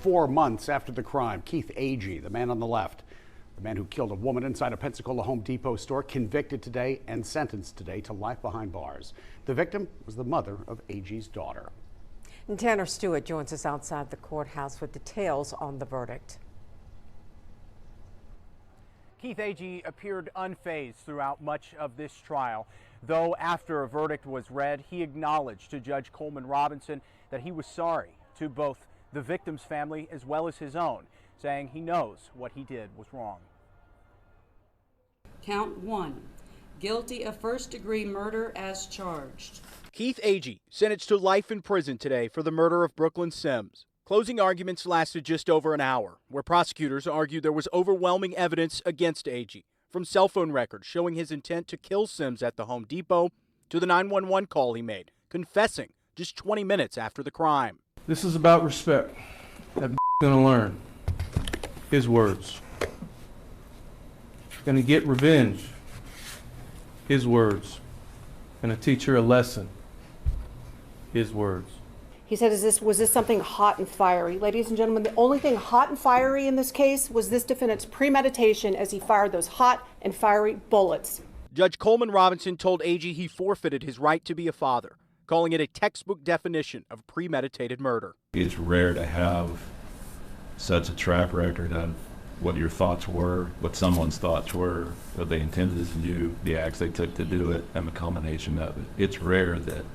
4 months after the crime, Keith Agee, the man on the left, the man who killed a woman inside a Pensacola Home Depot store, convicted today and sentenced today to life behind bars. The victim was the mother of Agee's daughter. And Tanner Stewart joins us outside the courthouse with details on the verdict. Keith Agee appeared unfazed throughout much of this trial, though after a verdict was read, he acknowledged to Judge Coleman Robinson that he was sorry to both the victim's family as well as his own, saying he knows what he did was wrong. Count 1, guilty of first-degree murder as charged. Keith Agee sentenced to life in prison today for the murder of Brooklyn Sims. Closing arguments lasted just over an hour, where prosecutors argued there was overwhelming evidence against Agee, from cell phone records showing his intent to kill Sims at the Home Depot to the 911 call he made, confessing just 20 minutes after the crime. This is about respect. That gonna learn his words. Gonna get revenge. His words. Gonna teach her a lesson. His words. He said, was this something hot and fiery? Ladies and gentlemen, the only thing hot and fiery in this case was this defendant's premeditation as he fired those hot and fiery bullets. Judge Coleman Robinson told Agee he forfeited his right to be a father, calling it a textbook definition of premeditated murder. It's rare to have such a track record of what your thoughts were, what someone's thoughts were, what they intended to do, the acts they took to do it, and the culmination of it. It's rare that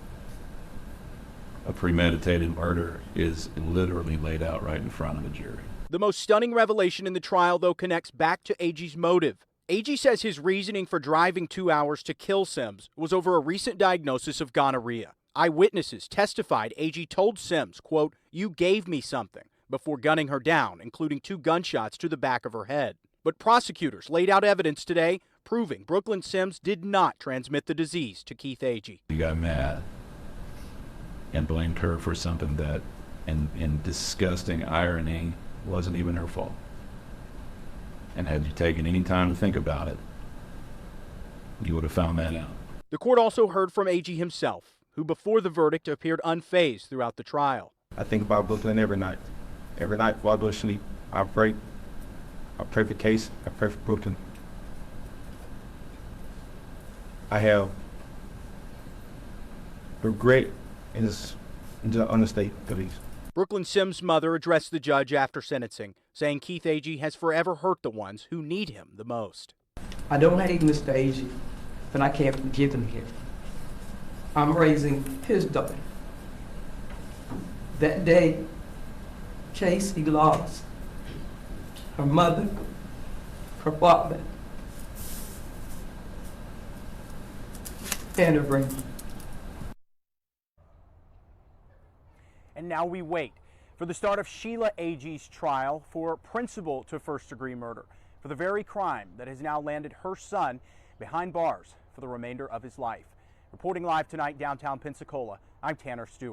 a premeditated murder is literally laid out right in front of a jury. The most stunning revelation in the trial, though, connects back to Agee's motive. Agee says his reasoning for driving 2 hours to kill Sims was over a recent diagnosis of gonorrhea. Eyewitnesses testified Agee told Sims, quote, "You gave me something," before gunning her down, including 2 gunshots to the back of her head. But prosecutors laid out evidence today proving Brooklyn Sims did not transmit the disease to Keith Agee. You got mad and blamed her for something that, in disgusting irony, wasn't even her fault. And had you taken any time to think about it, you would have found that out. The court also heard from Agee himself, who before the verdict appeared unfazed throughout the trial. I think about Brooklyn every night. Every night before I go to sleep, I pray. I pray for Case, I pray for Brooklyn. I have regret is the understatement, please. Brooklyn Sims' mother addressed the judge after sentencing, saying Keith Agee has forever hurt the ones who need him the most. I don't hate Mr. Agee, but I can't forgive him here. I'm raising his daughter. That day, Casey lost her mother, her father, and her grandmother. And now we wait for the start of Sheila Agee's trial for principal to first-degree murder for the very crime that has now landed her son behind bars for the remainder of his life. Reporting live tonight downtown Pensacola, I'm Tanner Stewart.